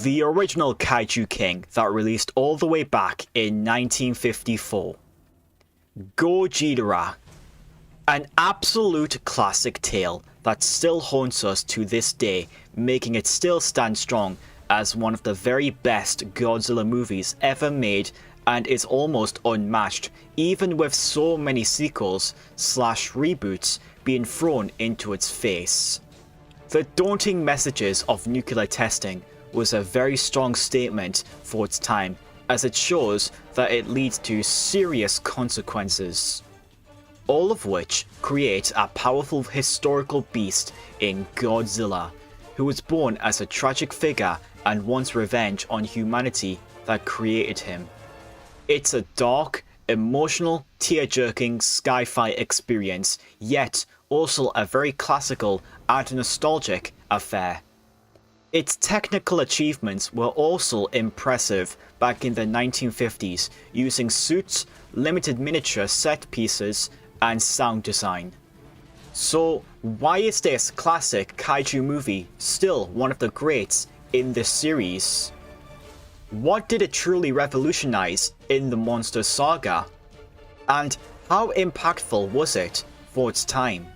The original Kaiju King that released all the way back in 1954. Godzilla. An absolute classic tale that still haunts us to this day, making it still stand strong as one of the very best Godzilla movies ever made, and is almost unmatched, even with so many sequels / reboots being thrown into its face. The daunting messages of nuclear testing was a very strong statement for its time, as it shows that it leads to serious consequences. All of which create a powerful historical beast in Godzilla, who was born as a tragic figure and wants revenge on humanity that created him. It's a dark, emotional, tear-jerking sci-fi experience, yet also a very classical and nostalgic affair. Its technical achievements were also impressive back in the 1950s, using suits, limited miniature set pieces, and sound design. So why is this classic kaiju movie still one of the greats in this series? What did it truly revolutionize in the monster saga? And how impactful was it for its time?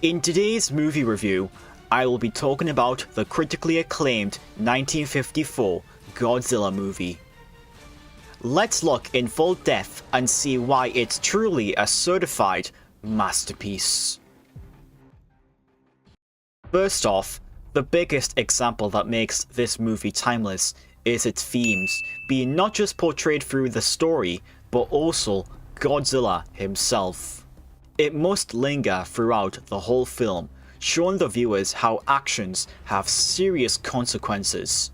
In today's movie review, I will be talking about the critically acclaimed 1954 Godzilla movie. Let's look in full depth and see why it's truly a certified masterpiece. First off, the biggest example that makes this movie timeless is its themes, being not just portrayed through the story, but also Godzilla himself. It must linger throughout the whole film, showing the viewers how actions have serious consequences.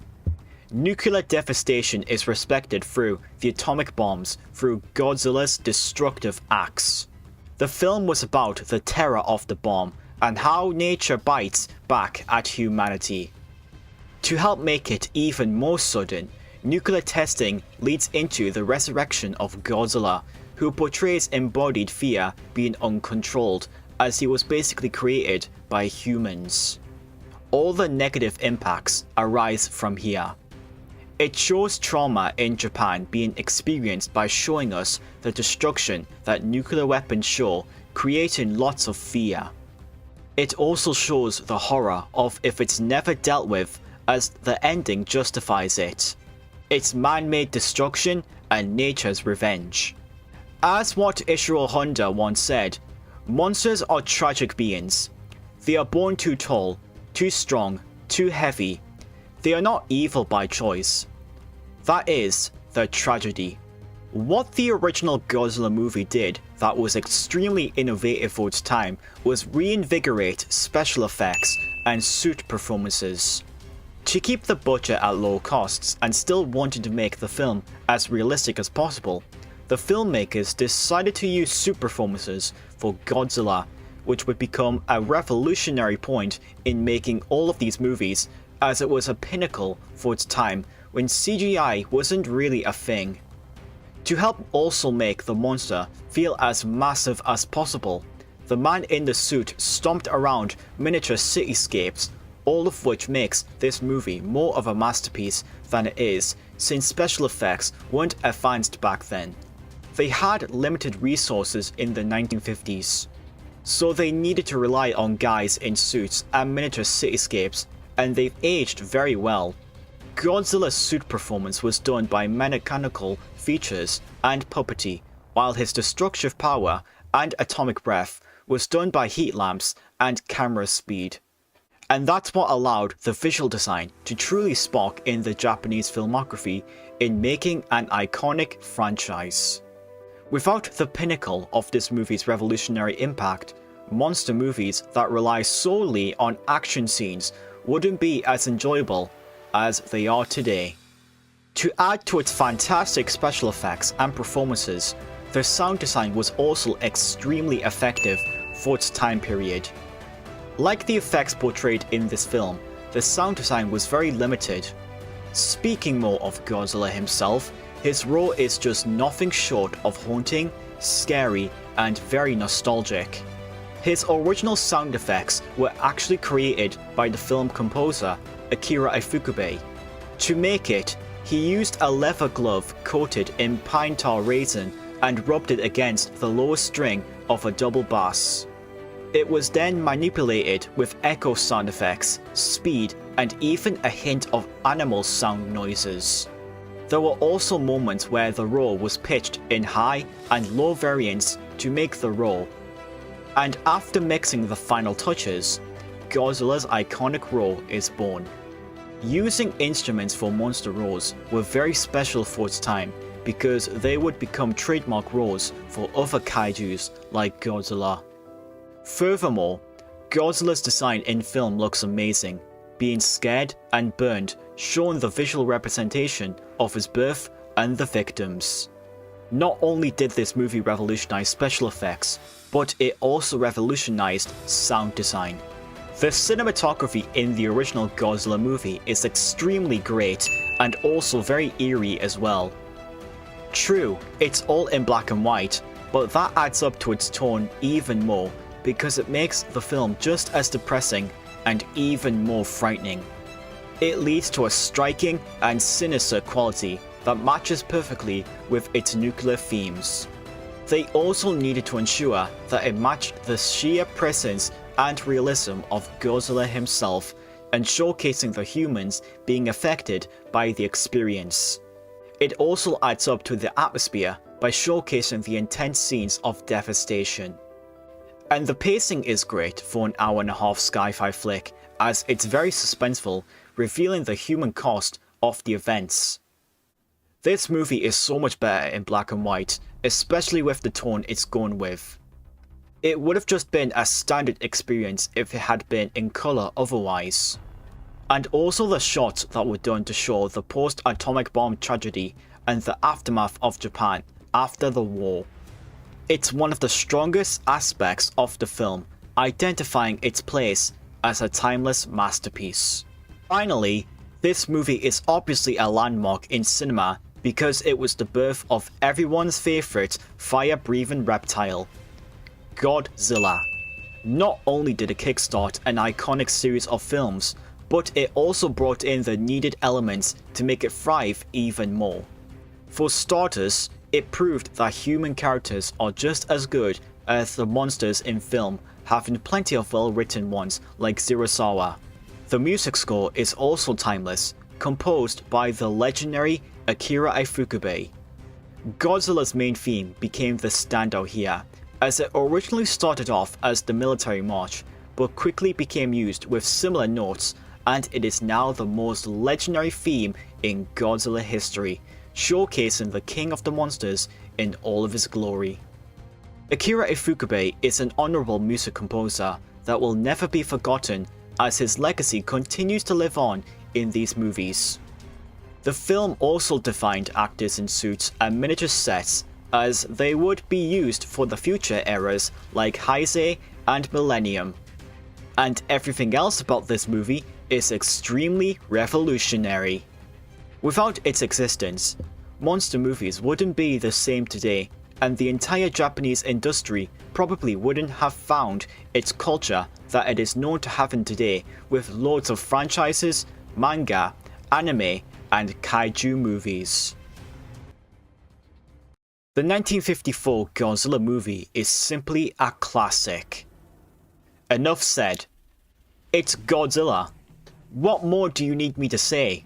Nuclear devastation is respected through the atomic bombs through Godzilla's destructive acts. The film was about the terror of the bomb and how nature bites back at humanity. To help make it even more sudden, nuclear testing leads into the resurrection of Godzilla, who portrays embodied fear being uncontrolled, as he was basically created by humans. All the negative impacts arise from here. It shows trauma in Japan being experienced by showing us the destruction that nuclear weapons show, creating lots of fear. It also shows the horror of if it's never dealt with, as the ending justifies it. It's man-made destruction and nature's revenge. As what Ishiro Honda once said, monsters are tragic beings. They are born too tall, too strong, too heavy. They are not evil by choice. That is the tragedy. What the original Godzilla movie did that was extremely innovative for its time was reinvigorate special effects and suit performances. To keep the budget at low costs and still wanting to make the film as realistic as possible, the filmmakers decided to use suit performances for Godzilla, which would become a revolutionary point in making all of these movies, as it was a pinnacle for its time when CGI wasn't really a thing. To help also make the monster feel as massive as possible, the man in the suit stomped around miniature cityscapes, all of which makes this movie more of a masterpiece than it is, since special effects weren't advanced back then. They had limited resources in the 1950s, so they needed to rely on guys in suits and miniature cityscapes, and they've aged very well. Godzilla's suit performance was done by mechanical features and puppetry, while his destructive power and atomic breath was done by heat lamps and camera speed. And that's what allowed the visual design to truly spark in the Japanese filmography in making an iconic franchise. Without the pinnacle of this movie's revolutionary impact, monster movies that rely solely on action scenes wouldn't be as enjoyable as they are today. To add to its fantastic special effects and performances, the sound design was also extremely effective for its time period. Like the effects portrayed in this film, the sound design was very limited. Speaking more of Godzilla himself, his roar is just nothing short of haunting, scary, and very nostalgic. His original sound effects were actually created by the film composer Akira Ifukube, To make it, he used a leather glove coated in pine tar resin and rubbed it against the lower string of a double bass. It was then manipulated with echo sound effects, speed, and even a hint of animal sound noises. There were also moments where the roar was pitched in high and low variants to make the roar. And after mixing the final touches, Godzilla's iconic roar is born. Using instruments for monster roars were very special for its time because they would become trademark roars for other kaijus like Godzilla. Furthermore, Godzilla's design in film looks amazing, being scared and burned, showing the visual representation of his birth and the victims. Not only did this movie revolutionize special effects, but it also revolutionized sound design. The cinematography in the original Godzilla movie is extremely great and also very eerie as well. True, it's all in black and white, but that adds up to its tone even more because it makes the film just as depressing and even more frightening. It leads to a striking and sinister quality that matches perfectly with its nuclear themes. They also needed to ensure that it matched the sheer presence and realism of Godzilla himself and showcasing the humans being affected by the experience. It also adds up to the atmosphere by showcasing the intense scenes of devastation. And the pacing is great for an hour-and-a-half sci-fi flick, as it's very suspenseful, revealing the human cost of the events. This movie is so much better in black and white, especially with the tone it's going with. It would have just been a standard experience if it had been in colour otherwise. And also the shots that were done to show the post-atomic bomb tragedy and the aftermath of Japan after the war. It's one of the strongest aspects of the film, identifying its place as a timeless masterpiece. Finally, this movie is obviously a landmark in cinema because it was the birth of everyone's favourite fire-breathing reptile, Godzilla. Not only did it kickstart an iconic series of films, but it also brought in the needed elements to make it thrive even more. For starters, it proved that human characters are just as good as the monsters in film, having plenty of well-written ones like Zirasawa. The music score is also timeless, composed by the legendary Akira Ifukube. Godzilla's main theme became the standout here, as it originally started off as the military march, but quickly became used with similar notes, and it is now the most legendary theme in Godzilla history, showcasing the king of the monsters in all of his glory. Akira Ifukube is an honourable music composer that will never be forgotten as his legacy continues to live on in these movies. The film also defined actors in suits and miniature sets as they would be used for the future eras like Heisei and Millennium. And everything else about this movie is extremely revolutionary. Without its existence, monster movies wouldn't be the same today, and the entire Japanese industry probably wouldn't have found its culture that it is known to having today, with loads of franchises, manga, anime, and kaiju movies. The 1954 Godzilla movie is simply a classic. Enough said. It's Godzilla. What more do you need me to say?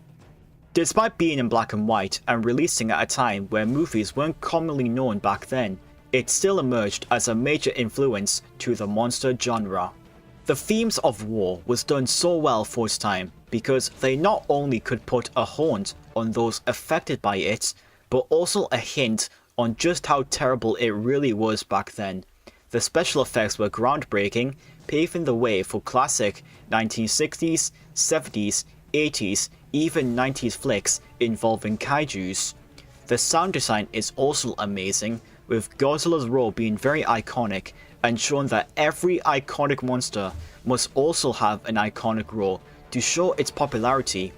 Despite being in black and white and releasing at a time where movies weren't commonly known back then, it still emerged as a major influence to the monster genre. The themes of war was done so well for its time because they not only could put a haunt on those affected by it, but also a hint on just how terrible it really was back then. The special effects were groundbreaking, paving the way for classic 1960s, 70s, 80s, even 90s flicks involving kaijus. The sound design is also amazing, with Godzilla's roar being very iconic and showing that every iconic monster must also have an iconic roar to show its popularity.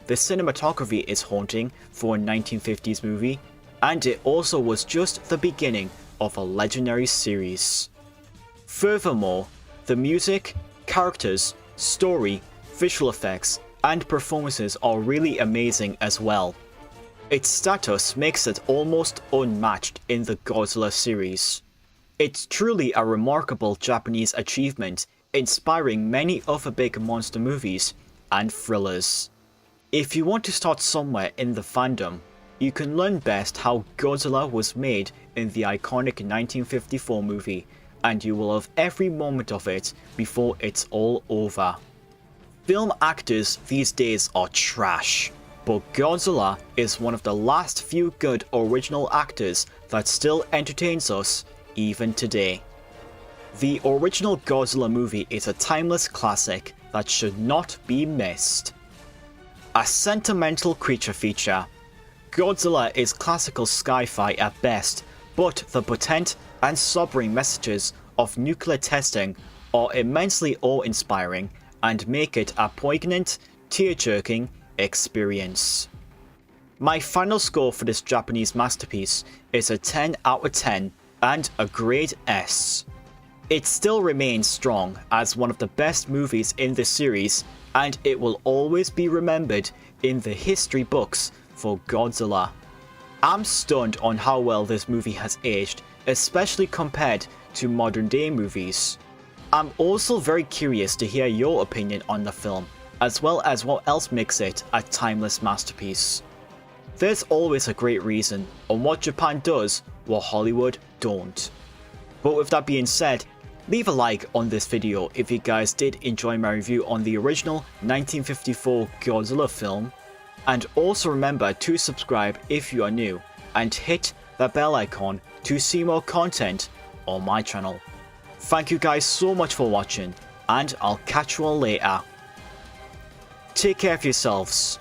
The cinematography is haunting for a 1950s movie, and it also was just the beginning of a legendary series. Furthermore, the music, characters, story, visual effects, and performances are really amazing as well. Its status makes it almost unmatched in the Godzilla series. It's truly a remarkable Japanese achievement, inspiring many other big monster movies and thrillers. If you want to start somewhere in the fandom, you can learn best how Godzilla was made in the iconic 1954 movie, and you will love every moment of it before it's all over. Film actors these days are trash, but Godzilla is one of the last few good original actors that still entertains us even today. The original Godzilla movie is a timeless classic that should not be missed. A sentimental creature feature. Godzilla is classical sci-fi at best, but the potent and sobering messages of nuclear testing are immensely awe-inspiring and make it a poignant, tear-jerking experience. My final score for this Japanese masterpiece is a 10 out of 10 and a grade S. It still remains strong as one of the best movies in the series, and it will always be remembered in the history books for Godzilla. I'm stunned on how well this movie has aged, especially compared to modern day movies. I'm also very curious to hear your opinion on the film, as well as what else makes it a timeless masterpiece. There's always a great reason on what Japan does what Hollywood don't. But with that being said, leave a like on this video if you guys did enjoy my review on the original 1954 Godzilla film, and also remember to subscribe if you are new and hit the bell icon to see more content on my channel. Thank you guys so much for watching, and I'll catch you all later. Take care of yourselves.